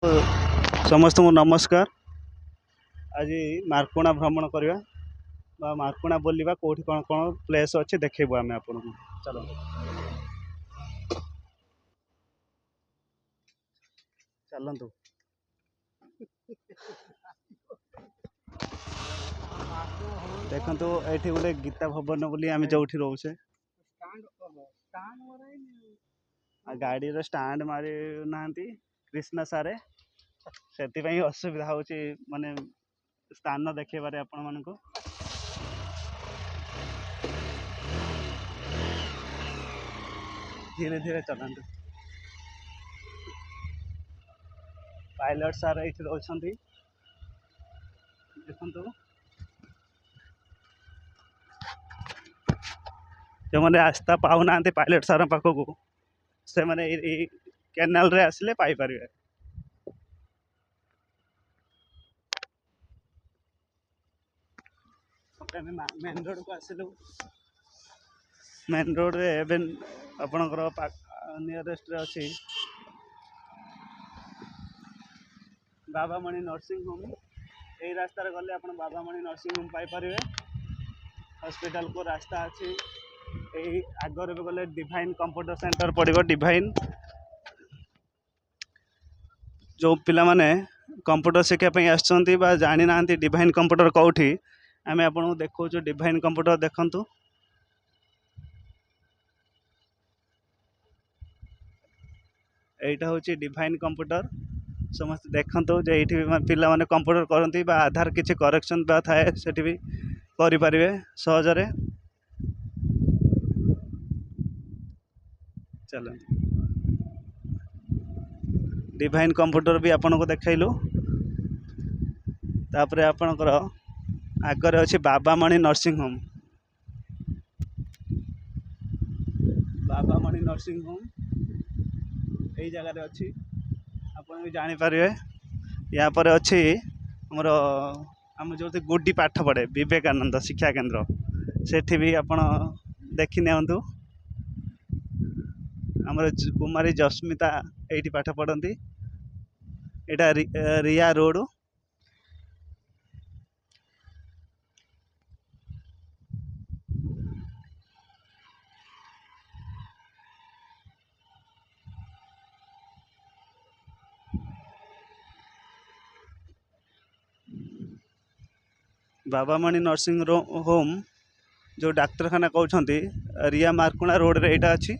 समस्त को नमस्कार। आज मार्कोणा भ्रमण करवा मार्कोणा बोलवा कौटी कौन कौन प्लेस अच्छे देखो आम आप चलो चलतु देखो ये गोटे गीता भवन बोली आम जो रोचे गाड़ी स्टाण्ड मारी ना कृष्णा सारे से असुविधा हो माने स्थान देखेबारे आपण मान धीरे धीरे चलाते पायलट सार ये रोचे देखु जो मैंने आस्था पाऊना पायलट सार पाखक से मैंने केनाल रे आसिले पाई परिवे। मेन रोड को आसिलु मेन रोड रे एवं आपणकर नियरेस्ट रे अच्छी बाबामणि नर्सिंग होम यही रास्तार गले आप बाबामणि नर्सिंग होम पाई परिवे। हॉस्पिटल को रास्ता अच्छी यही आगर भी गले डिवाइन कंप्यूटर सेंटर पड़ो डिवाइन जो पिला माने कंप्यूटर शिखापी आसछंती बा जानी ना डिवाइन कंप्यूटर कौटी आम आपको देखो डिवाइन कंप्यूटर देखंतु एटा हूँ डिवाइन कंप्यूटर समस्त देखंतु जे ये पिला माने कंप्यूटर करती आधार किसी करेक्शन थाए से भी करें सहजरे चल डिवाइन कंप्यूटर भी आपन को देखलु तापर आपणकर आगे अच्छी बाबामणि नर्सिंग होम बाबामणि नर्सिंग होम यही जगह अच्छी आपन भी जापर या पर अच्छी आमर आम जो गुडी पाठ पढ़े विवेकानंद शिक्षा केन्द्र सेठी भी आपन देखी नियंतु आमर कुमारी जस्मिता ये पाठ पढ़ती यहाँ रिया रोड बाबामणि नर्सिंग होम जो डाक्तरखाना कहते रिया मार्कुणा रोड रे यहाँ अच्छी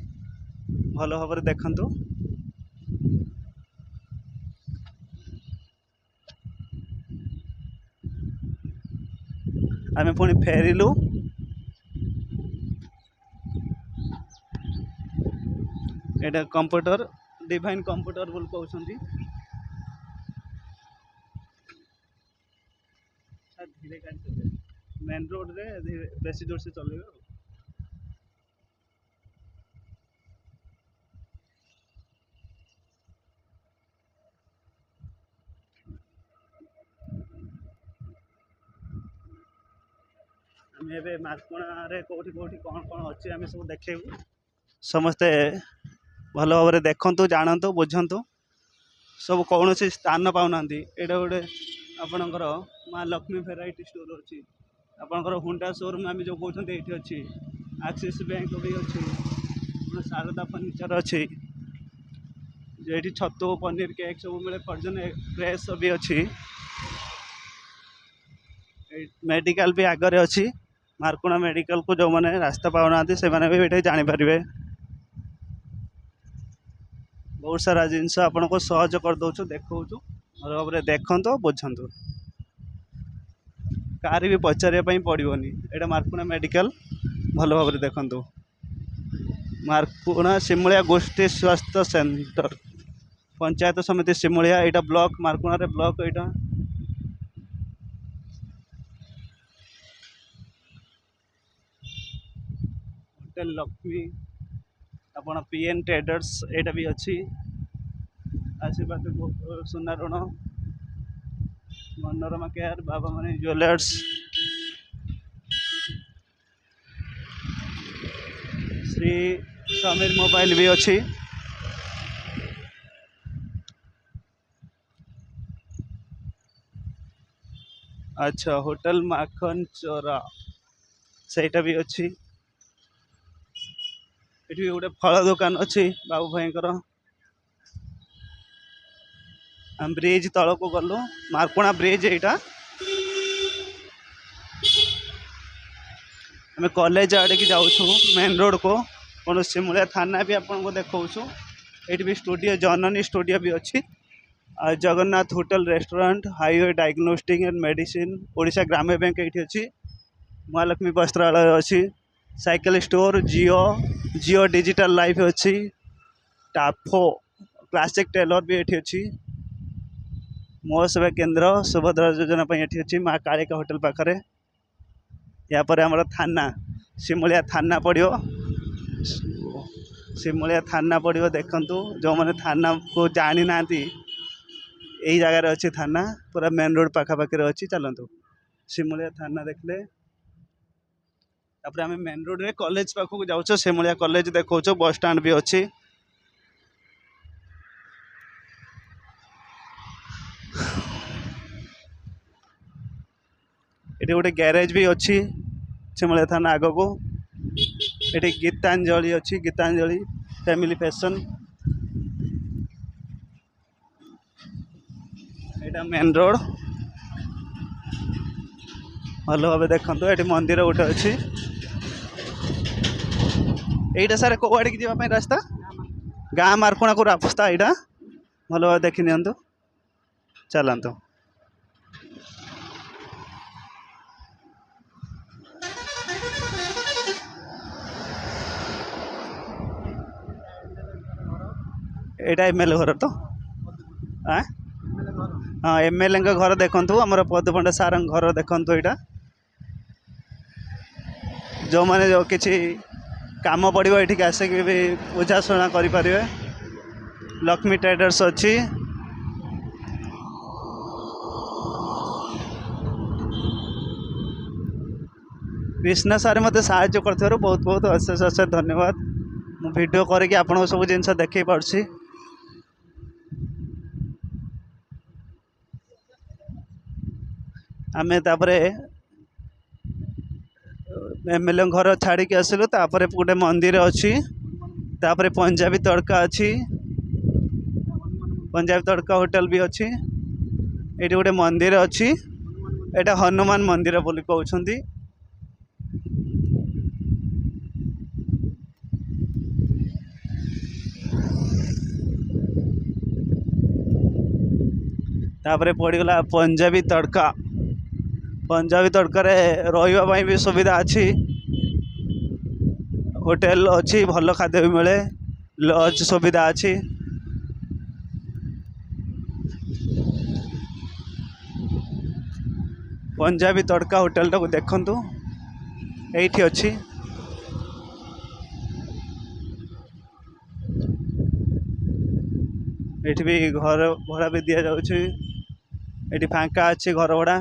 भल भाव देखु आम पुणी फेरिलु यहाँ कंप्यूटर डिवाइन कंप्यूटर बोल कहते धीरे गाड़ी मेन रोड रे बेसी जोर से चलेगा आम ए मार्कुणा रे कौटी कौटी कौन कौन अच्छी आम सब देखू समस्ते भल भाव देखु जानतु बुझंतु सब कौन सी स्थान पाऊना यहाँ गोटे आपणकर माँ लक्ष्मी भेराइटी स्टोर अच्छी आपणकर हुंडा शोरूम आम जो कहते ये अच्छी एक्सिस बैंक भी अच्छी शारदा फर्निचर अच्छी ये छतु पनीर केक सब मिले फर्जन फ्रेश भी अच्छी मेडिकल भी आगे अच्छी मार्कुणा मेडिकल को जो मैंने रास्ता पाऊना से भी जानीपर बहुत सारा जिनस आपन को सहज कर दौचु देखु भाव देखु बुझंतु कार भी पचारे पड़ोनी यहाँ मार्कुणा मेडिकल भल भाव देखु मार्कुणा सिमुलिया गोष्ठी स्वास्थ्य सेंटर पंचायत समिति सिमुलिया यहाँ ब्लॉक मार्कुणा रे ब्लॉक यहाँ होटेल लक्ष्मी अपन पीएन ट्रेडर्स यहाँ भी अच्छी आशीर्वाद सुना ऋण Manorama care Babamani jewellers Shri Sameer mobile भी अच्छी अच्छा होटल माखन चोरा ସେଇଟା ବି ଅଛି। ଏଠି ଗୋଟେ ଫଳ ଦୋକାନ ଅଛି ବାବୁ ଭାଇଙ୍କର। ଆମେ ବ୍ରିଜ ତଳକୁ ଗଲୁ ମାର୍କୋଣା ବ୍ରିଜ ଏଇଟା। ଆମେ କଲେଜ ଆଡ଼ିକି ଯାଉଛୁ ମେନ୍ ରୋଡ଼କୁ କୌଣସି ଶିମୁଳିଆ ଥାନା ବି ଆପଣଙ୍କୁ ଦେଖାଉଛୁ। ଏଇଠି ବି ଷ୍ଟୁଡ଼ିଓ ଜନନୀ ଷ୍ଟୁଡ଼ିଓ ବି ଅଛି। ଆଉ Jagannath hotel restaurant highway diagnostic and medicine Odisha ଗ୍ରାମ୍ୟ ବ୍ୟାଙ୍କ ଏଇଠି ଅଛି। ମହାଲକ୍ଷ୍ମୀ ବସ୍ତ୍ରାଳୟ ଅଛି। Cycle store Jio digital life ଅଛି। ଟାଫୋ କ୍ଲାସିକ୍ ଟେଲର ବି ଏଠି ଅଛି। ମୋ ସେବା କେନ୍ଦ୍ର ସୁଭଦ୍ରା ଯୋଜନା ପାଇଁ ଏଠି ଅଛି ମା କାଳିକା ହୋଟେଲ ପାଖରେ। यापर आम थाना शिमुलिया थाना पड़ो शिमुलिया थाना पड़ो देखु जो मैंने थाना को जानी ना यही जगार अच्छी थाना पूरा मेन रोड पाखापाखि अच्छी चलतु शिमुलिया थाना देखले आम मेन रोड रे कॉलेज पाखक जाऊँ शिमुलिया कॉलेज देखो बस स्टाण्ड भी अच्छी। ये गोटे ग्यारेज भी अच्छी शिमुलिया थाना आग को। ये गीतांजलि अच्छी गीतांजलि फैमिली फैशन। यहाँ मेन रोड भल भाव देखु ये मंदिर गोटे अच्छी। यहीटा सारे कौड़ की जावाई रास्ता गाँ मार्कणा को रास्ता यहाँ भल भाव देखी नि चलतु। एटा एमएलए घर तो हाँ एमएलए घर देखु आमर पदपंडा सार घर देखु यहाँ जो मैंने जो किसी काम पड़ो ये आसिक भी बुझाशुना करें। लक्ष्मी ट्रेडर्स अच्छी कृष्णा सार मत साहय कर बहुत बहुत अशेष अशेष धन्यवाद। मु वीडियो करके आपको सब जिन देखे पार्सी। आमे तापरे एमएलए घर छाड़ी के आसिलु तापरे गोटे मंदिर अच्छी तापरे पंजाबी तड़का अच्छी पंजाबी तड़का होटल भी अच्छी। ये गोटे मंदिर अच्छी एटा हनुमान मंदिर बोली कहउछंती। तापरे पड़गला पंजाबी तड़का रे रही भी सुविधा अच्छी होटल अच्छी भल खाद्य भी मिले लॉज सुविधा अच्छी। पंजाबी तड़का होटल टाक देखु ये अच्छी। ये भी घर भड़ा भी दि जाऊँगी ये फांका अच्छी घर भड़ा।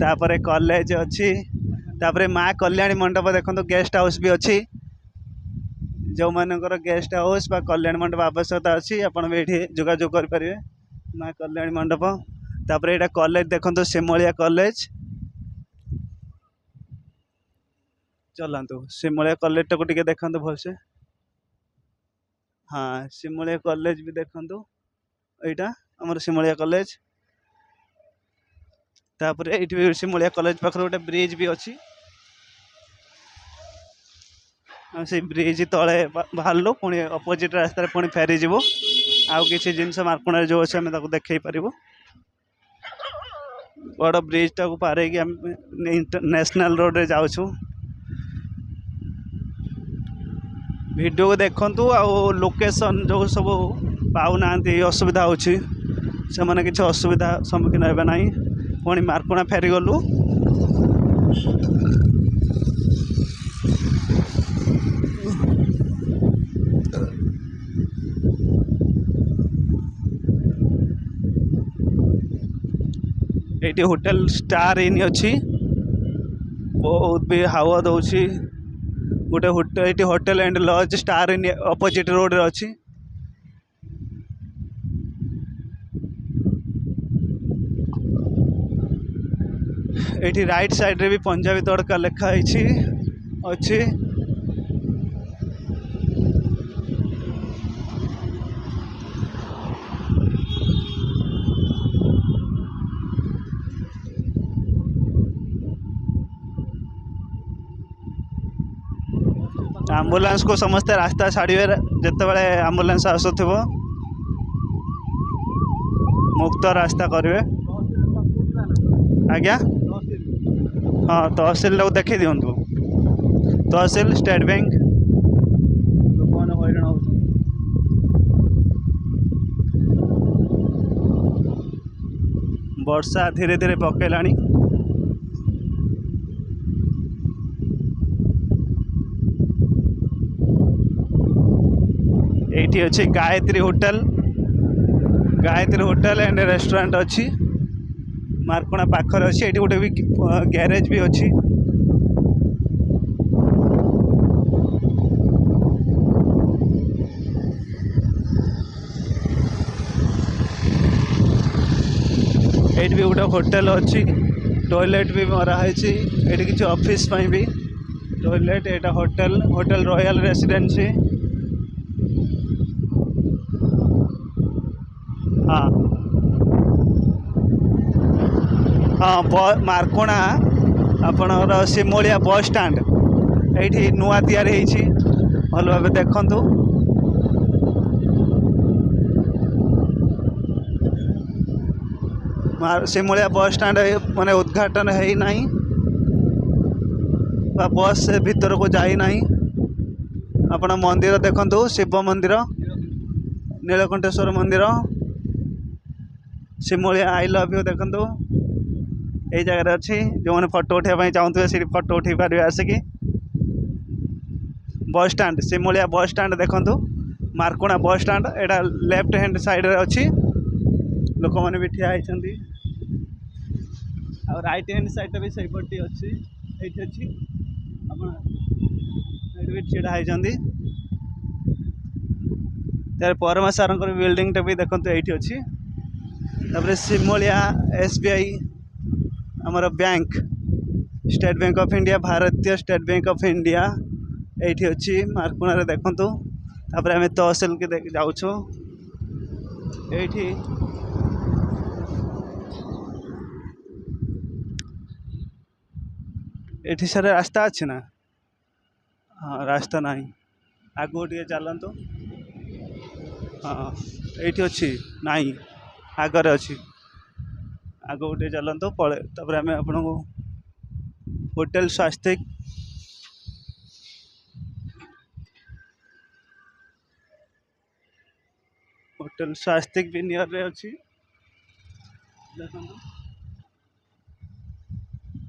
तापरे कॉलेज अच्छी तापरे माँ कल्याणी मंडप देखो गेस्ट हाउस भी अच्छी। जो मानकर गेस्ट हाउस बा कल्याणी मंडप आवश्यकता अच्छी आपण भी ये जोगाजोग करेंगे माँ कल्याणी मंडप। तापरे यहाँ कॉलेज देखो शिमुलिया कॉलेज चलतु शिमुलिया कॉलेज टाक देखो भलसे। हाँ शिमुलिया कॉलेज भी देखो यहाँ आमर शिमुलिया कॉलेज। तापर ये शिमुलिया कॉलेज पाखर गोटे ब्रिज भी अच्छी से ब्रिज तले बाहर पुणी अपोजिट रास्तार पुणी फेरी जीव आउ किसी जिनस मार्कणा जो अच्छे आम देखे पार बड़ ब्रिज टाक पार नेशनल रोड रे जाऊँ। वीडियो को देखु आउ लोकेशन जो सब पाऊना असुविधा होची से मैंने किसी असुविधा सम्मुखीन होगा ना। पुणी मार्कणा फेरी गलु ये होटल स्टार इन अच्छी बहुत भी हावा दौची गोटे होटल ये hotel and lodge star inn opposite road रे अच्छी। एठी राइट साइड रे भी पंजाबी तड़का लिखा है अच्छी। आंबुलांस को समस्ते रास्ता छाड़े जिते आंबुलांस आसुव मुक्त रास्ता करेंगे। आज्ञा हाँ तहसिल देखी दिंतु तहसिल स्टेट बैंक हईराण हो वर्षा धीरे धीरे पकेलाणी। एठी अच्छी गायत्री होटल एंड रेस्टोरेंट अच्छी मार्कणा पाखर अच्छी। एठी गोटे भी गैरेज भी अच्छी। एठी भी गोटे होटल अच्छी टॉयलेट भी मराही। एठी किसी ऑफिस भी टॉयलेट एटा होटल रॉयल रेसिडेंसी। हाँ हाँ मार्कणा आपणर सिमोलिया बस स्टाण्ड ये नुआ तैयारी भल भाव देखु। सिमोलिया बस स्टाण्ड माने उद्घाटन है ना बस से भीतर को जाई ना। आपण मंदिर देखु शिव मंदिर नीलकंठेश्वर मंदिर सिमोलिया आई लव यू देखु यही जगह अच्छी। जो मैंने फोटो उठाई चाहते सी फोटो उठे पारे आसिक बस स्टाण्ड सिमोलिया बस स्टाण्ड देखु मार्कणा बस स्टाण्ड एटा लेफ्ट हैंड साइड रे अच्छी लोक मैंने भी ठिया होती और राइट हैंड साइड भी सही पट्टी अच्छी ये अच्छी भी छीड़ा होती। तार परमा सार बिल्डिंग टा भी देखो ये अच्छी। तापर सिमोलिया एसबीआई आमर bank state bank of India भारतीय स्टेट बैंक ऑफ इंडिया ये अच्छी मार्कणा देखु। तापर आम तहसिल के जाऊँ ये सारे रास्ता अच्छी ना। हाँ रास्ता ना आगू टे चलतु। हाँ ये अच्छी ना आगे अच्छी आगू टे चलतु पड़े। तापर आम आपण को होटल स्वास्तिक भी नियर रे अच्छी देखु।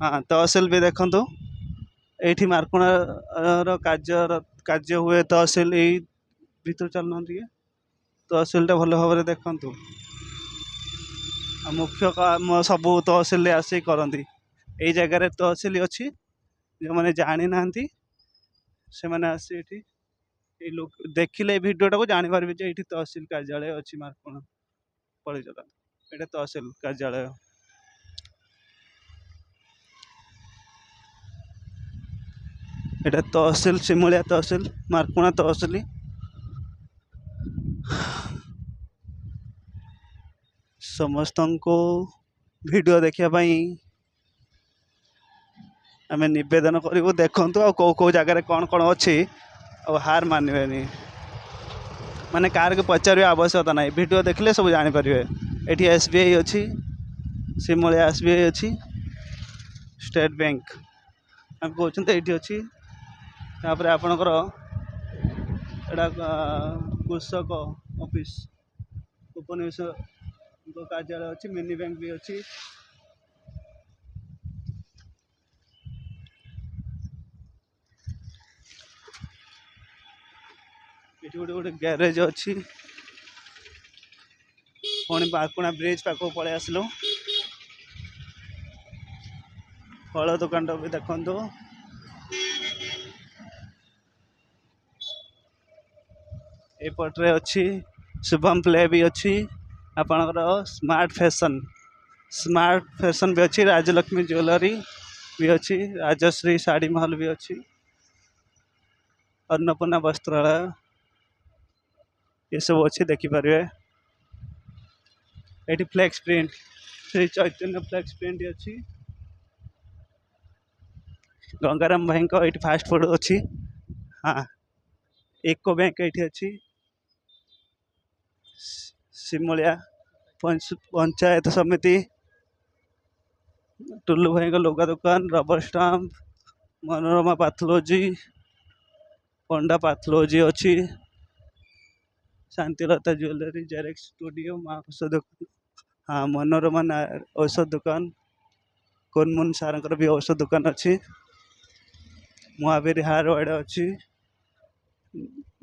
हाँ तहसिल भी देखु ये मार्कणार कार्य हुए तहसिल यही भीतर चलना तहसिल टा भल भाव देखु। मुख्य काम सब तहसिल आसिक करती यही जगार तहसिल अच्छी। जो मैंने जानी ना से मैंने आसी ये लोग देखिले भिडियोटा को जापर ये तहसिल कार्यालय अच्छी मार्कणा पड़े चला ये तहसिल कार्यालय। एटा तहसिल सिमोलिया तहसिल मार्कणा तहसिल। समस्त को वीडियो देखापी आम नवेदन करूँ देखु कौ कौ जगार कौन कौन अच्छी और हार मानवे माने कार के पचार आवश्यकता ना वीडियो देखले सब जापर। ये एसबीआई अच्छी सिमोलिया एसबीआई अच्छी स्टेट बैंक आम कहते ये अच्छी। तापर आपणकर एटा कृषक ऑफिस उपनिवेश कार्यालय अच्छी मिनी बैंक भी अच्छी। ये गोटे गोटे गैरेज अच्छी। पुणी मार्कणा ब्रिज पाख पलि आसलु फल दुकान भी देखु। एपट्रे अच्छी शुभम प्ले भी अच्छी आपणकर स्मार्ट फैशन स्मार्ट फैशन भी अच्छी, राजलक्ष्मी ज्वेलरी भी अच्छी, राजश्री साड़ी महल भी अच्छी, अन्नपूर्णा वस्त्रालय ये सब अच्छी देखिपारे। ये flex print Shri Chaitanya flex print अच्छी, गंगाराम भाई ये फास्ट फूड अच्छी। हाँ एको बैंक ये अच्छी, सिमुलिया पंचायत समिति, टुल्लू भाई का लुगा दुकान, रबर स्टाम्प, मनोरमा पैथोलॉजी, पंडा पैथोलॉजी अच्छी, शांतिलता ज्वेलरी, जेरेक्स स्टूडियो, माँ औषध दुकान, हाँ मनोरमा औषध दुकान, कोनमुन सारंकर भी औषध दुकान अच्छी, महावीर हारवाड़ अच्छी,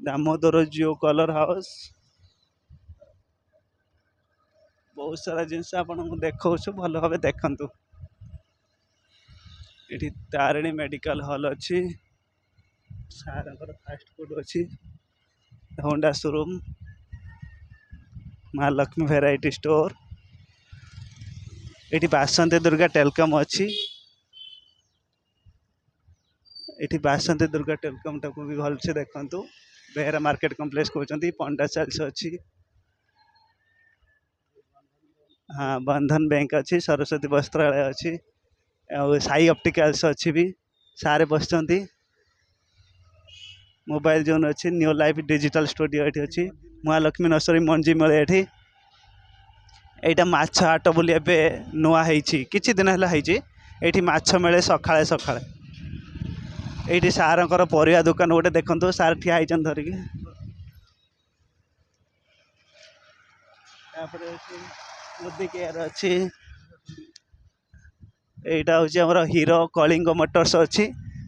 दामोदर जियो कलर हाउस, बहुत सारा जिनस आपको देखा भल भाव देखु। ये तारिणी मेडिकल हॉल अच्छी, सारंकर फास्ट फूड अच्छी, होंडा शोरूम, माँ लक्ष्मी भेराइटी स्टोर, ये बासंती दुर्गा टेलकम अच्छी, ये बासंती दुर्गा टेलकम टाक भी भलसे देखु। बेहरा मार्केट कम्प्लेक्स कहते, पंडा चार्ज अच्छी, हाँ बंधन बैंक अच्छी, सरस्वती वस्त्रालय अच्छी, साई ऑप्टिकल्स अच्छी भी, सारे बस मोबाइल जोन अच्छी, न्यू लाइफ डिजिटल स्टूडियो ये अच्छी, महालक्ष्मी नर्सरी मंजी मिले ये। यहाँ माछ हाट बोली एवं नुआ किछि दिन है ये माछ मिले सकाଳେ सकाଳେ। ये सारंकर परिया दुकान गोटे देखो, सार ठिया धरिकी, मोदी केयर अच्छी, यहाँ हूँ आमर हीरो कलिंग मोटर्स अच्छी,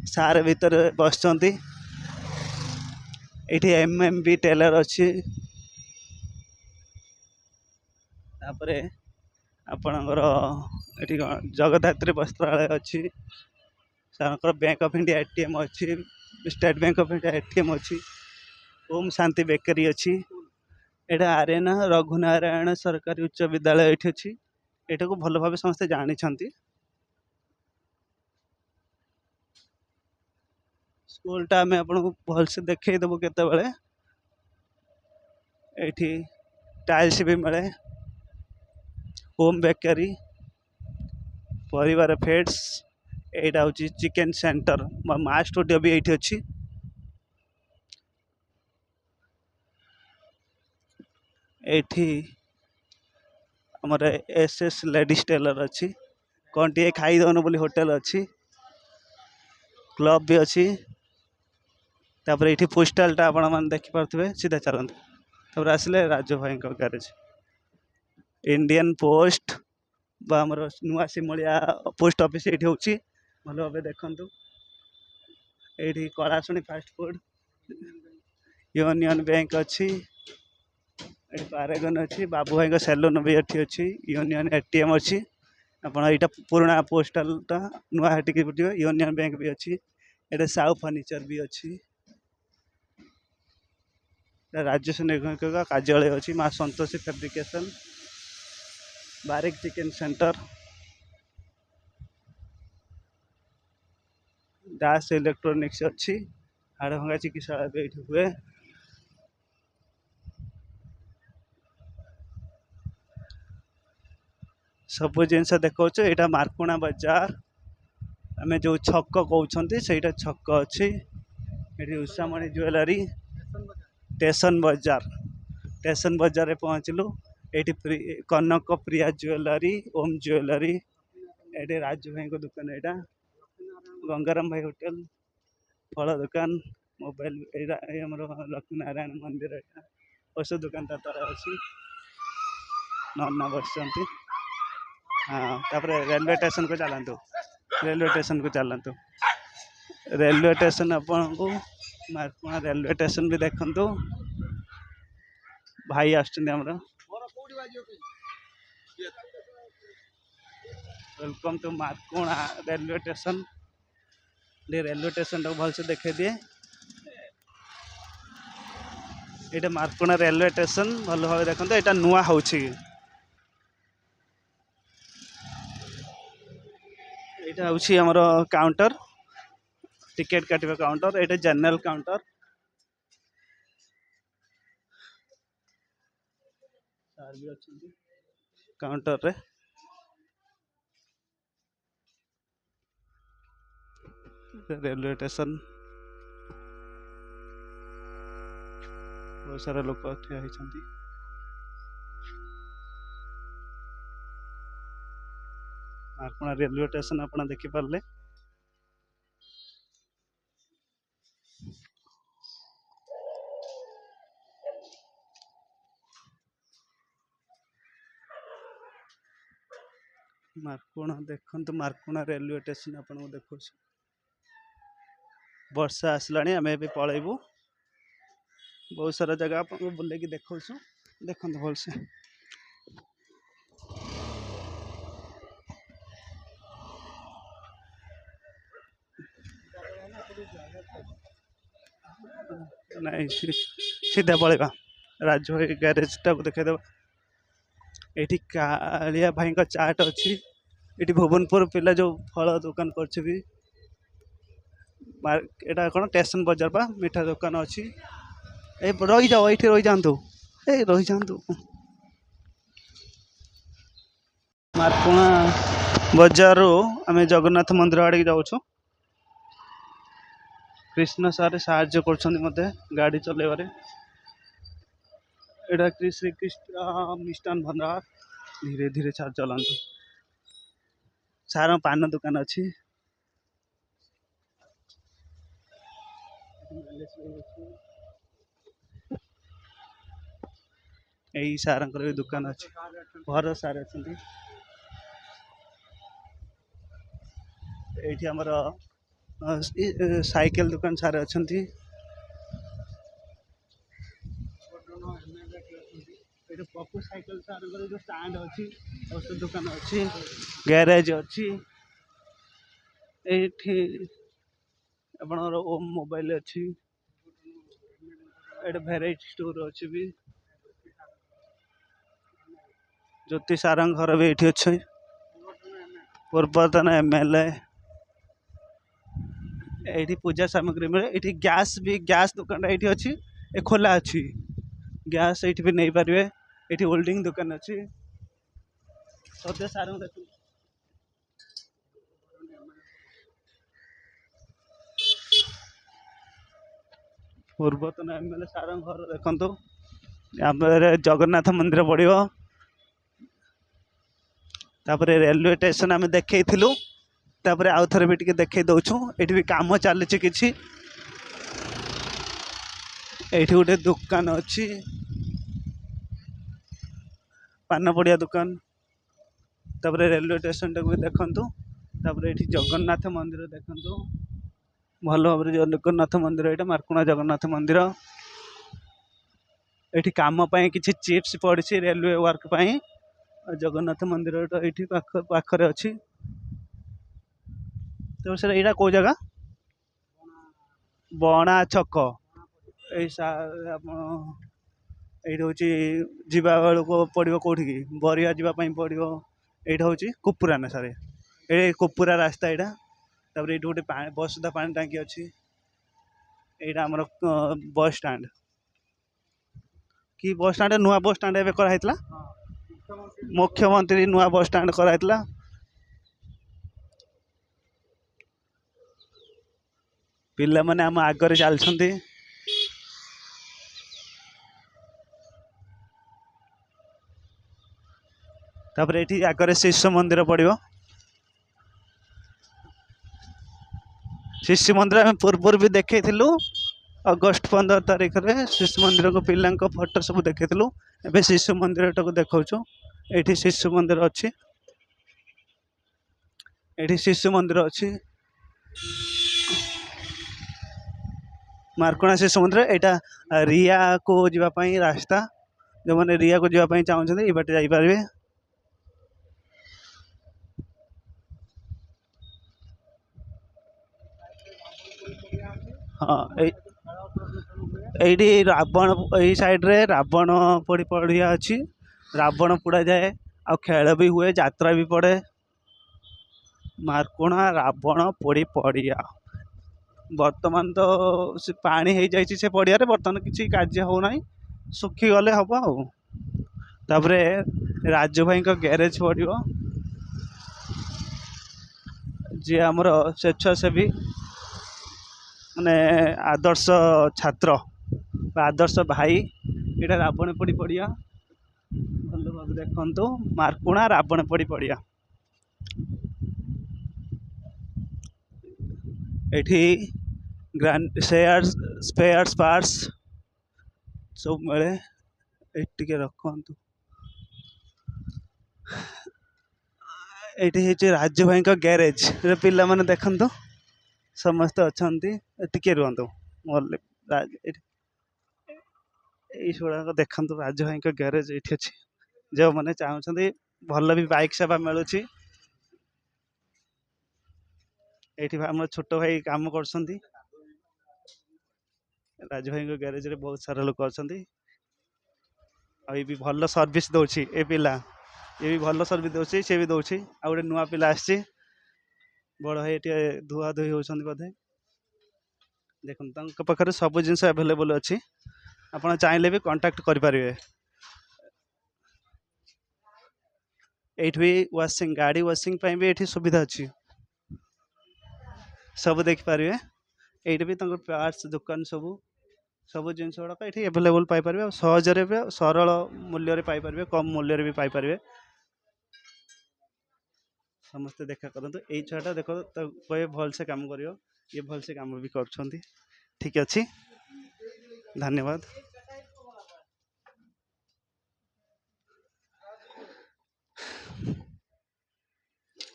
सारे भितर बस। ये एमएमबी टेलर अच्छी, तापर आपणकर ये जगदात्री वस्त्रालय अच्छी, सारंकर बैंक ऑफ इंडिया एटीएम अच्छी, state bank of India ATM अच्छी, ओम शांति बेकरी अच्छी, यहाँ आर्यना रघुनारायण सरकारी उच्च विद्यालय ये अच्छी। यहाँ को भल भाव समस्ते जानी। स्कूलटा आम आपको भलसे देखईदेबू केतबेले। ये टाइल्स भी मिले, होम बेकरी, परिवार फेड्स, यहाँ हूँ चिकेन सेंटर, माँ स्टूडियो भी ये अच्छी। ये आमर एसएस लेडीज टेलर अच्छी, कौन टे खाईदन बोली होटेल अच्छी, क्लब भी अच्छी। तापर ये पोस्टालटा आपण मैंने देखिपे, सीधा चलते तापर आसिले राजू भाई गैरेज, इंडियन पोस्ट आमर नुआ सिमुलिया पोस्ट ऑफिस ये हूँ भल भाव देखु। ये कलाशुणी फास्ट फूड, यूनियन बैंक अच्छी, ये पारेगन अच्छी, बाबू भाई का सैलून भी ये अच्छी, यूनियन एटीएम अच्छी। आपड़ा पुराना पोस्टालटा नुआ हटिकी यूनियन बैंक भी अच्छी, ये साउ फर्निचर भी अच्छी, राजस्व निर्गमिक कार्यालय अच्छी, माँ संतोषी फैब्रिकेशन, बारिक चिकेन सेंटर, दास इलेक्ट्रोनिक्स अच्छी, हाड़भंगा चिकित्सा भी ये हुए। सब जिनस देखा, यहाँ मार्कुणा बाजार आम जो छक कहते से छक अच्छी, ये उषामणि ज्वेलरी, स्टेशन बजार पहुँचलु। ये कनक प्रिया ज्वेलरी, ओम ज्वेलरी, ये राजू भाई को दुकान, यहाँ गंगाराम भाई होटेल, फल दुकान, मोबाइल आमर लक्ष्मी नारायण मंदिर, औषध दुकान तार अच्छी, नन्ना बस। हाँ तापर रेलवे स्टेशन को चलतु, रेलवे स्टेशन को चलतु, रेलवे स्टेशन आपन को मार्कुणा रेलवे स्टेशन भी देखु। भाई आमर welcome to Markuna railway station. Railway station टाक भलसे देखे दिए, ये मार्कुणा रेलवे स्टेशन भल भाव देखते। यहाँ नुआ हो এটা হচ্ছে আমার কাউন্টার টিকেট কাটিবা কাউন্টার এটা জেনারেল কাউন্টার ସାର୍ ବି ଅଛନ୍ତି କାଉଣ୍ଟରରେ रेलवे स्टेशन बहुत सारा लोक ठिया होइछन्ति मार्कणा रेलवे स्टेशन आपण देखि पारले मार्कणा देखंतु मार्कणा रेलवे स्टेशन आपण देखो वर्षा आसलाणी आम ए पलैबू बहुत सारा जगह आप बुले देखो देखते भलसे नहीं सीधा पलैबा राजभाई ग्यारेज टाक देखेद ये कालिया भाई का चाट अच्छी ये भुवनपुर पिला जो फल दुकान कर कौन स्टेशन बजार पा मिठा दुकान अच्छी रही जाओ ये रही जातु रही जातु मार्कणा बजार आम जगन्नाथ मंदिर आड़े जाऊँ कृष्ण सार साहाଯ୍य कर गाड़ी चलैबारे एटा श्री कृष्ण मिष्टान भंडार धीरे धीरे सार चलाते सार पान दुकान अच्छी यही सार भी दुकान अच्छी घर सार अच्छी ये आमर साइकेल दुकान सार अच्छा पप्पू साइकेल सार जो स्टैंड अच्छी औषध दुकान अच्छी गैरेज अच्छी आपणर ओम मोबाइल अच्छी ये भेराइटी स्टोर अच्छी भी ज्योति सार घर भी ये अच्छे पूर्वतन एमएलए ये पूजा सामग्री मिले ये गैस दुकान ये अच्छी ये खोला अच्छी गैस ये भी नहीं पारे ये होल्डिंग दुकान अच्छी सत्य सार देख पूर्वतन एमएलए सार घर देखो जगन्नाथ मंदिर पड़ो तापर रेलवे स्टेशन आम देखु तापर आउ थे भी टे देखे दौचु ये भी कम चली कि गोटे दुकान अच्छी पान पड़िया दुकान तापर रेलवे स्टेशन टाक भी देखु तापर ये जगन्नाथ मंदिर देखु भल भाव जगन्नाथ मंदिर यहाँ मार्कणा जगन्नाथ मंदिर ये कम किसी चिप्स पड़ी रेलवे वर्क पाई जगन्नाथ मंदिर ये पाखरे अच्छी तो सर यहाँ कौ जगह बणा छक ये हूँ जीवा बेलू पड़ो कौटी बरिया जावाई पड़ो यहाँ हूँ कुपुरा ना सारे ये कुपुरा रास्ता यहाँ तापर ये गोटे बस सुधा पानी टांकी अच्छी यहाँ आमर बस स्टाण्ड कि बस स्टाण्ड नुआ बस स्टाण्ड एवं कराइला मुख्यमंत्री नुआ बस स्टाण्ड कराइला पिला माने आम आगरे चलछन्ती तापर ये आगरे शिशु मंदिर पड़ो शिशु मंदिर आम पूर्व भी देखे अगस्ट 15 तारीख में शिशु मंदिर को पिला फोटो सब देखु ए शिशु मंदिर टाक देखा ये शिशु मंदिर अच्छी ये शिशु मंदिर अच्छी मार्कणा शिशु मंदिर यहाँ रिया को जावाई रास्ता जो मैंने रिया को जावाई चाहते ये बाटे जापारे हाँ ये रावण यही साइड्रे रावण पड़ी पड़िया अच्छी रावण पोड़ा जाए आ खेल भी हुए यात्रा भी पड़े ମାର୍କୋଣା ରାବଣ ପୋଡ଼ି ପଡ଼ିଆ। ବର୍ତ୍ତମାନ ତ ସେ ପାଣି ହେଇଯାଇଛି ସେ ପଡ଼ିଆରେ, ବର୍ତ୍ତମାନ କିଛି କାର୍ଯ୍ୟ ହେଉନାହିଁ, ଶୁଖିଗଲେ ହେବ ଆଉ। ତାପରେ ରାଜୁ ଭାଇଙ୍କ ଗ୍ୟାରେଜ ପଡ଼ିବ, ଯିଏ ଆମର ସ୍ୱେଚ୍ଛାସେବୀ ମାନେ ଆଦର୍ଶ ଛାତ୍ର ବା ଆଦର୍ଶ ଭାଇ। ଏଇଟା ରାବଣପୋଡ଼ି ପଡ଼ିଆ, ଭଲ ଭାବେ ଦେଖନ୍ତୁ, ମାର୍କୋଣା ରାବଣପୋଡ଼ି ପଡ଼ିଆ। ଏଠି ସ୍ପେୟାର୍ସ ପାର୍ଟସ୍ ସବୁ ମିଳେ। ଏଠି ଟିକେ ରଖନ୍ତୁ। ଏଇଠି ହେଇଛି ରାଜୁ ଭାଇଙ୍କ ଗ୍ୟାରେଜ, ପିଲାମାନେ ଦେଖନ୍ତୁ ସମସ୍ତେ ଅଛନ୍ତି। ଟିକେ ରୁହନ୍ତୁ, ଏଇ ଗୁଡ଼ାକ ଦେଖନ୍ତୁ, ରାଜୁ ଭାଇଙ୍କ ଗ୍ୟାରେଜ ଏଇଠି ଅଛି। ଯେଉଁମାନେ ଚାହୁଁଛନ୍ତି ଭଲ ବି ବାଇକ୍ ସେବା ମିଳୁଛି। ଏଇଠି ଆମର ଛୋଟ ଭାଇ କାମ କରୁଛନ୍ତି। ରାଜୁ ଭାଇଙ୍କ ଗ୍ୟାରେଜରେ ବହୁତ ସାରା ଲୋକ ଅଛନ୍ତି, ଆଉ ଏ ବି ଭଲ ସର୍ଭିସ ଦଉଛି। ଏ ପିଲା ଏ ବି ଭଲ ସର୍ଭିସ ଦଉଛି, ସେ ବି ଦଉଛି। ଆଉ ଗୋଟେ ନୂଆ ପିଲା ଆସିଛି, ବଡ଼ ଭାଇ ଟିକେ ଧୁଆ ଧୋଇ ହେଉଛନ୍ତି ବୋଧେ। ଦେଖନ୍ତୁ ତାଙ୍କ ପାଖରେ ସବୁ ଜିନିଷ ଆଭେଲେବଲ୍ ଅଛି, ଆପଣ ଚାହିଁଲେ ବି କଣ୍ଟାକ୍ଟ କରିପାରିବେ। ଏଇଠି ବି ୱାସିଂ, ଗାଡ଼ି ୱାସିଂ ପାଇଁ ବି ଏଠି ସୁବିଧା ଅଛି, ସବୁ ଦେଖିପାରିବେ। ଏଇଠି ବି ତାଙ୍କର ପାର୍ଟସ ଦୋକାନ, ସବୁ ଜିନିଷ ଗୁଡ଼ାକ ଏଠି ଆଭେଲେବଲ୍ ପାଇପାରିବେ। ଆଉ ସହଜରେ ବି ସରଳ ମୂଲ୍ୟରେ ପାଇପାରିବେ, କମ୍ ମୂଲ୍ୟରେ ବି ପାଇପାରିବେ। ସମସ୍ତେ ଦେଖା କରନ୍ତୁ। ଏଇ ଛୁଆଟା ଦେଖ, କହିବେ ଭଲସେ କାମ କରିବ, ଇଏ ଭଲସେ କାମ ବି କରୁଛନ୍ତି। ଠିକ୍ ଅଛି, ଧନ୍ୟବାଦ।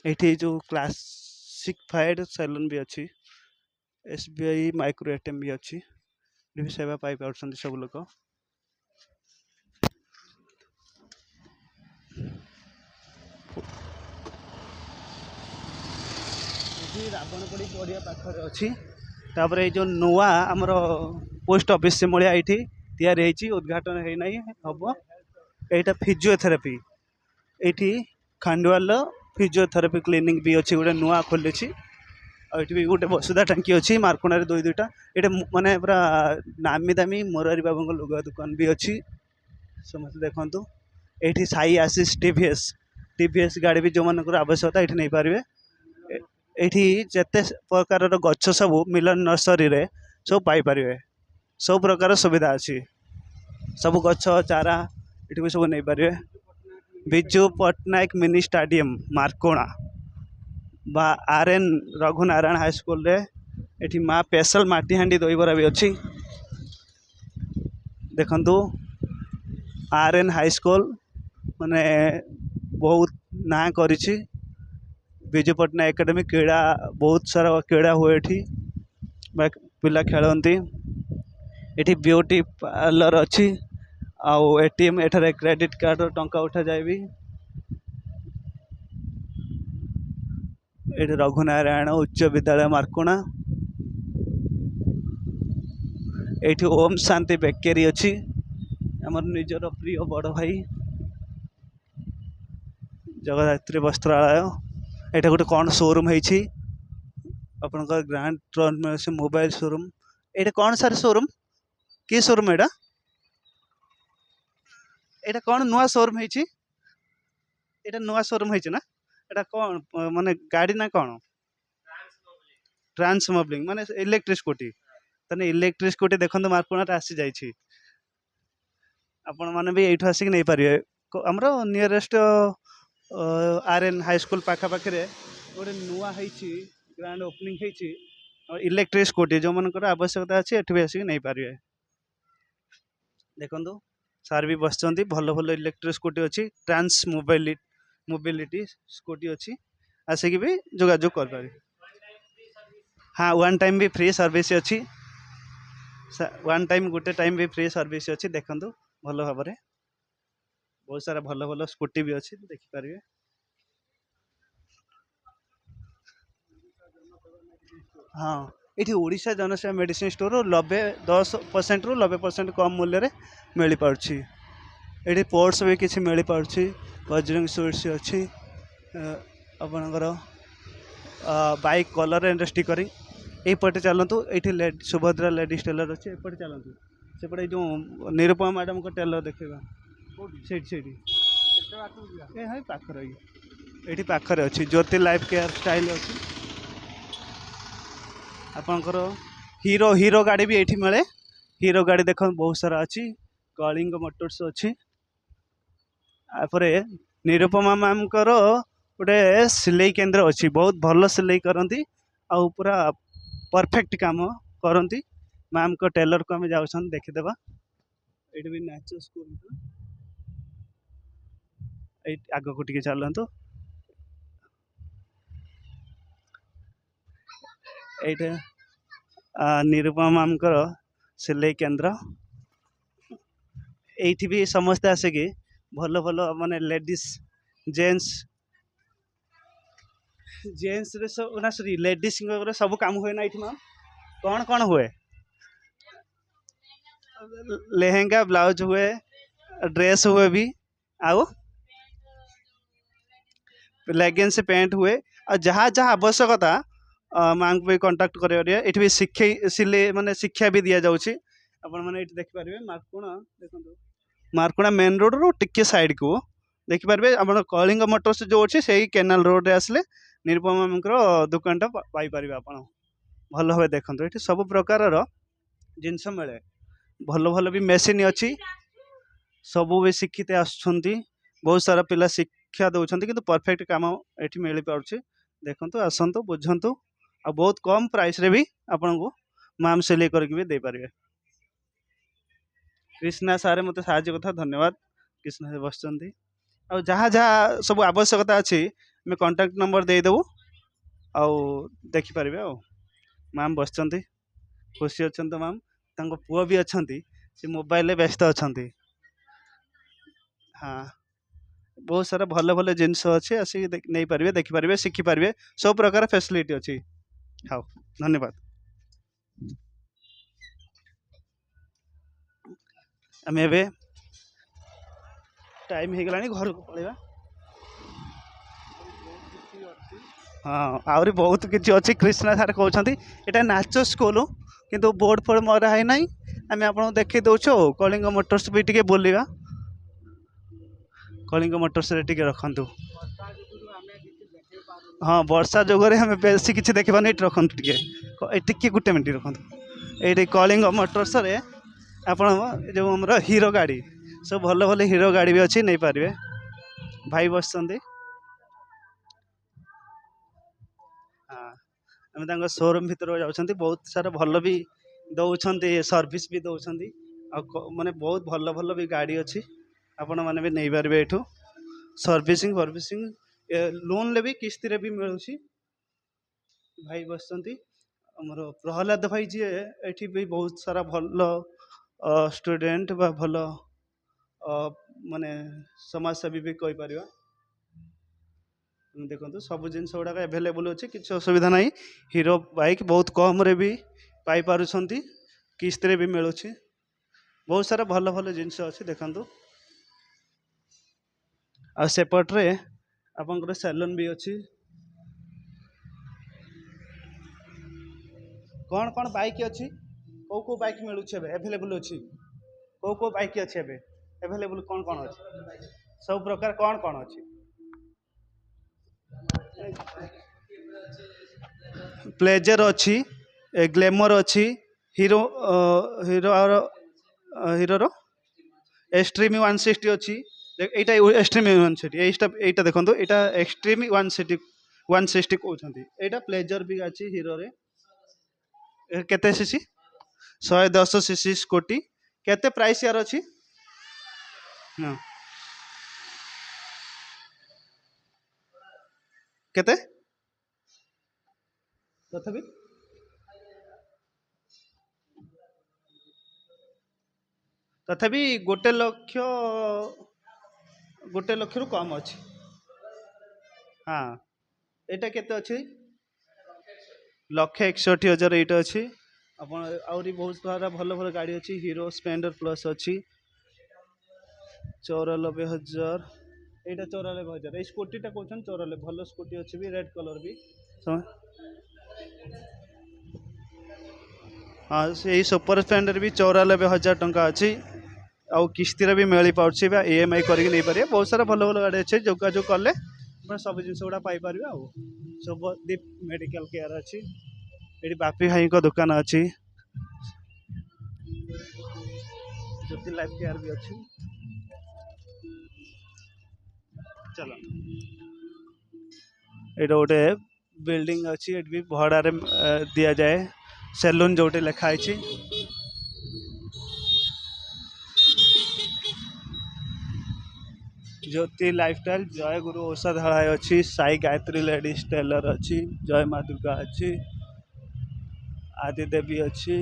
ଏଇଠି ଯେଉଁ କ୍ଲାସିଫାଏଡ୍ ସେଲୁନ୍ ବି ଅଛି, SBI ମାଇକ୍ରୋ ATM ବି ଅଛି, ଏଠି ବି ସେବା ପାଇପାରୁଛନ୍ତି ସବୁ ଲୋକ। ଏଠି ରାବଣପୋଡ଼ି ପଡ଼ିଆ ପାଖରେ ଅଛି। ତାପରେ ଏଇ ଯେଉଁ ନୂଆ ଆମର ପୋଷ୍ଟ ଅଫିସ୍ ସିମଳିଆ ଏଇଠି ତିଆରି ହେଇଛି, ଉଦ୍ଘାଟନ ହେଇନାହିଁ, ହେବ। ଏଇଟା ଫିଜିଓଥେରାପି, ଏଇଠି ଖାଣ୍ଡୁଆଲ ଫିଜିଓଥେରାପି କ୍ଲିନିକ୍ ବି ଅଛି, ଗୋଟେ ନୂଆ ଖୋଲିଛି। ଆଉ ଏଠି ବି ଗୋଟେ ବସୁଧା ଟାଙ୍କି ଅଛି, ମାର୍କୋଣାରେ ଦୁଇଟା। ଏଇଟା ମାନେ ପୁରା ନାମୀ ଦାମୀ ମୋରାରୀ ବାବୁଙ୍କ ଲୁଗା ଦୋକାନ ବି ଅଛି, ସମସ୍ତେ ଦେଖନ୍ତୁ। ଏଇଠି ସାଇ ଆଶିଷ TVS ଗାଡ଼ି ବି ଯେଉଁମାନଙ୍କର ଆବଶ୍ୟକତା ଏଇଠି ନେଇପାରିବେ। ଏଇଠି ଯେତେ ପ୍ରକାରର ଗଛ ସବୁ ମିଲନ ନର୍ସରୀରେ ସବୁ ପାଇପାରିବେ, ସବୁ ପ୍ରକାର ସୁବିଧା ଅଛି। ସବୁ ଗଛ ଚାରା ଏଠି ବି ସବୁ ନେଇପାରିବେ। ବିଜୁ ପଟ୍ଟନାୟକ ମିନି ଷ୍ଟାଡିୟମ ମାର୍କୋଣା ବା RN ରଘୁନାରାୟଣ ହାଇସ୍କୁଲରେ ଏଠି ମା ସ୍ପେଶାଲ ମାଟିହାଣ୍ଡି ଦହିବରା ବି ଅଛି। ଦେଖନ୍ତୁ RN ହାଇସ୍କୁଲ ମାନେ ବହୁତ ନାଁ କରିଛି। ବିଜୁ ପଟ୍ଟନାୟକ ଏକାଡେମୀ କ୍ରୀଡ଼ା, ବହୁତ ସାରା କ୍ରୀଡ଼ା ହୁଏ ଏଠି, ପିଲା ଖେଳନ୍ତି। ଏଠି ବିୟୁଟି ପାର୍ଲର ଅଛି, ଆଉ ATM, ଏଠାରେ କ୍ରେଡ଼ିଟ୍ କାର୍ଡ଼ର ଟଙ୍କା ଉଠାଯାଏ ବି। ଏଠି ରଘୁନାରାୟଣ ଉଚ୍ଚ ବିଦ୍ୟାଳୟ ମାର୍କୋଣା। ଏଇଠି ଓମ୍ ଶାନ୍ତି ବେକେରୀ ଅଛି, ଆମର ନିଜର ପ୍ରିୟ ବଡ଼ ଭାଇ ଜଗଦ୍ଧାତ୍ରୀ ବସ୍ତ୍ରାଳୟ। ଏଇଟା ଗୋଟେ କ'ଣ ସୋରୁମ୍ ହେଇଛି, ଆପଣଙ୍କର ଗ୍ରାଣ୍ଡ ଟ୍ରନ୍ ମିଳୁଛି ମୋବାଇଲ ସୋରୁମ୍। ଏଇଟା କ'ଣ ସାର୍ ସୋରୁମ୍, କି ସୋରୁମ୍ ଏଇଟା? ଏଇଟା କ'ଣ ନୂଆ ସୋରୁମ୍ ହେଇଛି? ଏଇଟା ନୂଆ ସୋରୁମ୍ ହେଇଛି ନା? ଏଇଟା କ'ଣ ମାନେ ଗାଡ଼ି ନା କ'ଣ? ଟ୍ରାନ୍ସ ମୋବିଲିଂ ମାନେ ଇଲେକ୍ଟ୍ରିକ୍ ସ୍କୁଟି। ତାହେଲେ ଇଲେକ୍ଟ୍ରିକ୍ ସ୍କୁଟି ଦେଖନ୍ତୁ ମାର୍କୋଣାରେ ଆସିଯାଇଛି, ଆପଣମାନେ ବି ଏଇଠୁ ଆସିକି ନେଇପାରିବେ। ଆମର ନିୟରେଷ୍ଟ RN ହାଇସ୍କୁଲ ପାଖାପାଖିରେ ଗୋଟେ ନୂଆ ହେଇଛି, ଗ୍ରାଣ୍ଡ ଓପନିଂ ହେଇଛି ଇଲେକ୍ଟ୍ରିକ୍ ସ୍କୁଟି, ଯେଉଁମାନଙ୍କର ଆବଶ୍ୟକତା ଅଛି ଏଠି ବି ଆସିକି ନେଇପାରିବେ। ଦେଖନ୍ତୁ ସାର୍ ବି ବସିଛନ୍ତି, ଭଲ ଭଲ ଇଲେକ୍ଟ୍ରିକ୍ ସ୍କୁଟି ଅଛି, ଟ୍ରାନ୍ସ ମୋବିଲିଟି ସ୍କୁଟି ଅଛି, ଆସିକି ବି ଯୋଗାଯୋଗ କରିପାରିବେ। ହଁ, ୱାନ୍ ଟାଇମ୍ ବି ଫ୍ରି ସର୍ଭିସ୍ ଅଛି, ଗୋଟେ ଟାଇମ୍ ବି ଫ୍ରି ସର୍ଭିସ୍ ଅଛି। ଦେଖନ୍ତୁ ଭଲ ଭାବରେ, ବହୁତ ସାରା ଭଲ ଭଲ ସ୍କୁଟି ବି ଅଛି, ଦେଖିପାରିବେ। ହଁ, ଏଠି ଓଡ଼ିଶା ଜନସେବା ମେଡ଼ିସିନ ଷ୍ଟୋର 10%ରୁ 90% କମ୍ ମୂଲ୍ୟରେ ମିଳିପାରୁଛି। ଏଠି ସ୍ପୋର୍ଟସ୍ ବି କିଛି ମିଳିପାରୁଛି, ବଜରଙ୍ଗ ସୁଇଟ୍ସ ଅଛି, ଆପଣଙ୍କର बाइक कलर एंड स्टिकरिंग यहीपटे चलतु ये सुभद्रा लेडीज टेलर अच्छे एपटे चलतु सेपटे जो निरुपमा मैडम को टेलर देखा ये हाँ पाखर ये पाखरे अच्छी ज्योति लाइफ केयर स्टाइल अच्छी आपणकर हीरो हीरो गाड़ी भी ये मिले हीरो गाड़ी देख बहुत सारा अच्छी कलिंग मोटर्स अच्छी निरुपमा मैम गोटे सिलाई केन्द्र अच्छी बहुत भल सिलाई करती आउ पूरा परफेक्ट काम करती मैम को टेलर को आम जाऊँ देखीदेवा ये भी नाचो स्कूल आग को टे चलतु ये निरुपमा मैम को सिलाई केन्द्र ये भी समस्ते आसिकी भल भल माने लेडीज जेन्ट्स जेन्ट्स रे सब ना सॉरी लेडीज सब काम हुए ना मैम कौन कौन हुए लेहेंगा ब्लाउज हुए ड्रेस हुए भी आओ लेगिंग्स पैंट हुए और जहाँ जहाँ आवश्यकता माँ को भी कंटाक्ट कर भी सिले माने शिक्षा भी दि जाऊँगी आपण मैंने देखिपारे मार्कुणा देखो मार्कुणा मेन रोड रू टिके साइड को देखिपारे आप कलिंग मोटर्स जो अच्छे से केनाल रोड रे आसले निरुपमा मैम दुकानटा पाइपर आप भल भाव देखो ये सब प्रकार जिनस मिले भल भल भी मेसीन अच्छी सबू भी शिक्षित आसुँच बहुत सारा पिला शिक्षा दौरान कि परफेक्ट काम ये मिल पार्छ देखु आसतु बुझंतु आ बहुत कम प्राइस रे भी आपन को मैम सिलाई करके भी दे पारे कृष्णा सारे मत साहय कथा धन्यवाद कृष्णा से बस आ जहाँ जहाँ सब आवश्यकता अच्छी मैं कांटेक्ट नंबर देदेबू आउ देखिपारे मैम बस खुशी अच्छा मैम तंग पुआ भी अच्छा से मोबाइल व्यस्त अच्छा हाँ बहुत सारा भल भल जिनस अच्छे आसिक नहीं पारे देखिपारे शिखिपारे सब प्रकार फैसिलिटी अच्छी हाँ धन्यवाद आम ए टाइम हो गला घर को पलैया हाँ आहरी बहुत किसी अच्छी कृष्णा सार कहते यहाँ नाचो स्कूल किंतु बोर्ड फोर्ड मरा है ना आम आपको देखी दौचु कलिंग मोटर्स भी टे बुलवा कलिंग मोटर्स टे रखु हाँ वर्षा जोगरे हमें बेसी किसी देखा नहीं रखु टे गोटे मिनट रखु ये कलिंग मोटर्स आप जो आम हीरो गाड़ी सब भल भल हीरो गाड़ी भी अच्छी नहीं पारे भाई बस हाँ आम शोरूम भीतर जाऊँ बहुत सारा भल भी दौरान सर्विस भी दौरान माने बहुत भल भल भी गाड़ी अच्छी आपण मैंने भी नहीं पारे ये सर्विसिंग फर्विसिंग लोन ले भी किस्ती रे भी मिलूँ भाई बस आमर प्रहलाद भाई जी ये भी बहुत सारा भल स्टूडेंट बा भल माने समाजसेवी भी कहीपर देखो सब जिन गुड़ाक एभेलेबल अच्छे किसी असुविधा ना हीरो बाइक बहुत कम रे भी पाई पारुछंती किस्त रे भी मिलूँ बहुत सारा भल भल जिनस अच्छी देखु आ सेपट्रे आपंकर सैलून भी अच्छी कौन कौन बाइक अच्छी कौ बाइक मिलूँ एभेलेबल अच्छी कौ बाइक अच्छे एभेलेबल कौन कौन अच्छी सब प्रकार कौन कौन अच्छी प्लेजर अच्छी ग्लैमर अच्छी हीरो हीरो हीरो एक्सट्रीम 160 अच्छी यहाँ एक्सट्रीम 160 यहाँ देखो यहाँ एक्सट्रीम 160 कहते यहाँ प्लेजर भी अच्छी हीरो रे केते सीसी 110 सीसी स्कूटी केते प्राइस यार अच्छी हाँ केते तथापि तथापि गोटे लक्ष रु कम अच्छी हाँ यहाँ केते अच्छी 1,61,000 ये अच्छी आप बहुत सारा भल भल गाड़ी अच्छी हीरो स्प्लेंडर प्लस अच्छी 94,000 यहाँ 94,000 ये स्कूटी टा कौन 94 भल स्कूटी अच्छी भी रेड कलर भी सम- हाँ से सुपर स्प्लेंडर भी 94,000 टंका अच्छी आउ किस्ती भी मिल पार्टी EMI करके नहीं पारे बहुत सारा भल भल गाड़ी अच्छे जोगाजोग कले सब जिन गुड़ा पाइपर शुभदीप मेडिकल केयर अच्छी ये बापी भाई दुकान अच्छी ज्योति लाइफ केयर भी अच्छी चलो ये गोटे बिल्डिंग अच्छी भी भड़ारे दि जाए सेलून जोटे लिखाई ज्योति लाइफस्टाइल जय गुरु औषधालय अच्छी साई गायत्री लेडीज टेलर अच्छी जय माँ दुर्गा अच्छी आदि देवी अच्छी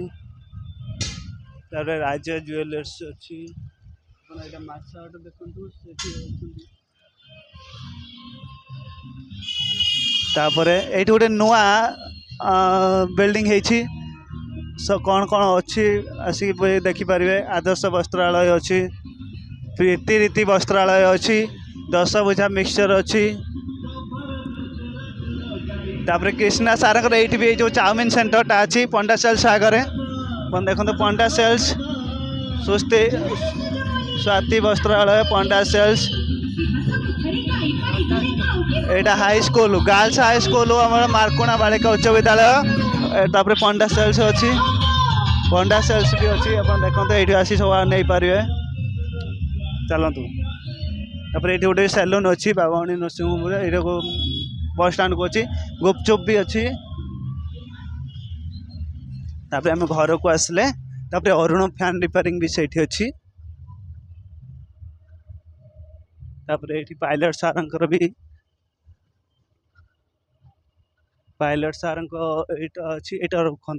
राज्य ज्वेलर्स अच्छी देखु तापरे ये गोटे नुआ बिल्डिंग है कौन कौन अच्छी आसिक देखिपारे आदर्श वस्त्रालय अच्छी प्रीति रीति वस्त्रालय अच्छी 10 भुजा मिक्सचर अच्छी तापरे कृष्णा सारंकर ये भी जो चाउमिन सेंटरटा अच्छी पंडा सेल्स आगे देखो पंडा सेल्स सुस्ती स्वाति वस्त्रालय पंडा सेल्स यहाँ high school girls high school हमारे मार्कोणा बालिका उच्च विद्यालय तापर पंडा सेल्स अच्छी पंडा सेल्स भी अच्छी आप देखते ये आसी सब नहीं पारे चलतु ये गोटे सैलून अच्छी बाबाणी नरसिंहपुर ये बस स्टाण को अच्छी गुपचुप भी अच्छी आम घर को आसले अरुण फैन रिपेयरिंग भी से अच्छी ये पायलट सारंकर भी पायलट सार अच्छी यहाँ रखु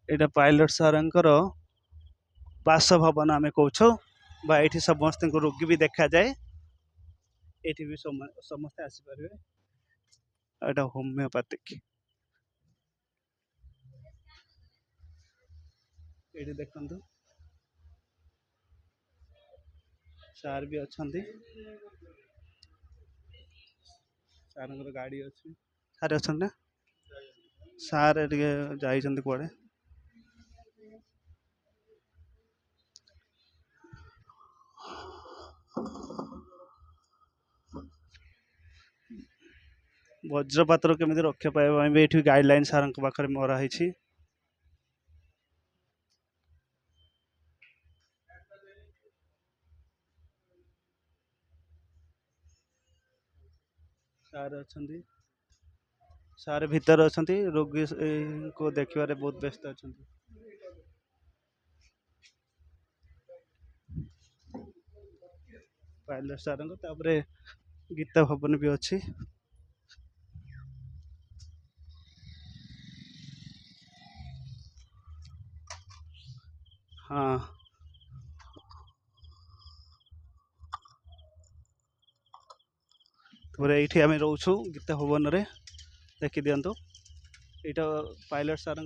ये पायलट सारंकर बासभवन आम कौच ये समस्त रोगी भी देखा जाए ये भी समस्ते आसीपर यहाँ होम्योपैथिक ये देखु सार भी अच्छा सार गाड़ी अच्छी सारे अच्छा ना सारे जाइए कुआड़े वज्रपात केमी रक्षा पाइबा भी ये गाइडलाइन सार पाखे मराही सार अच्छा सार भीतर अच्छा रोगी को देखिबारे बहुत व्यस्त अच्छा पायलट सार गीता भवन भी अच्छी हाँ ये आम रोचु गीता भवन रे देखी दिंतु यहाँ पायलट सार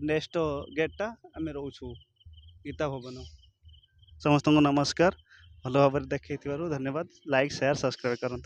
नेक्स्ट गेटा आम रोचु गीता भवन समस्त को नमस्कार भल भाव देखे धन्यवाद लाइक शेयर सब्सक्राइब करूँ।